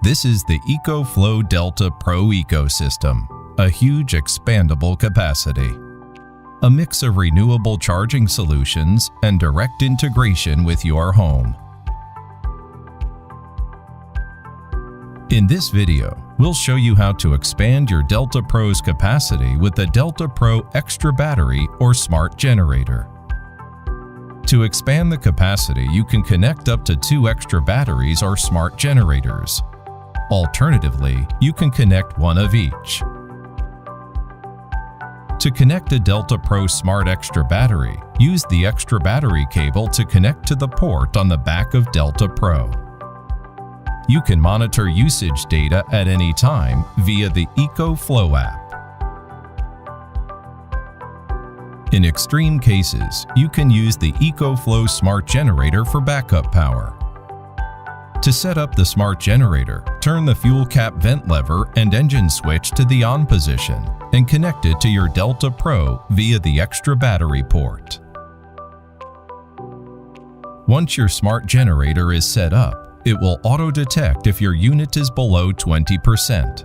This is the EcoFlow Delta Pro ecosystem, a huge expandable capacity. A mix of renewable charging solutions and direct integration with your home. In this video, we'll show you how to expand your Delta Pro's capacity with the Delta Pro Extra Battery or Smart Generator. To expand the capacity, you can connect up to 2 extra batteries or smart generators. Alternatively, you can connect one of each. To connect a Delta Pro Smart Extra Battery, use the extra battery cable to connect to the port on the back of Delta Pro. You can monitor usage data at any time via the EcoFlow app. In extreme cases, you can use the EcoFlow Smart Generator for backup power. To set up the Smart Generator, turn the fuel cap vent lever and engine switch to the on position and connect it to your Delta Pro via the extra battery port. Once your Smart Generator is set up, it will auto-detect if your unit is below 20%.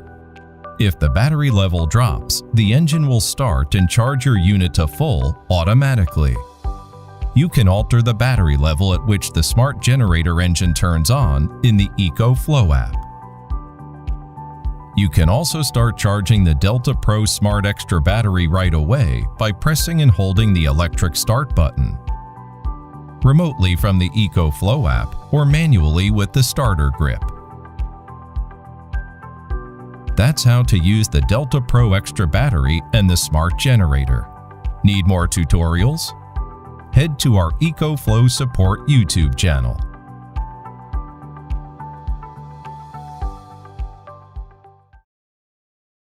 If the battery level drops, the engine will start and charge your unit to full automatically. You can alter the battery level at which the Smart Generator engine turns on in the EcoFlow app. You can also start charging the Delta Pro Smart Extra Battery right away by pressing and holding the electric start button, remotely from the EcoFlow app or manually with the starter grip. That's how to use the Delta Pro Extra Battery and the Smart Generator. Need more tutorials? Head to our EcoFlow Support YouTube channel.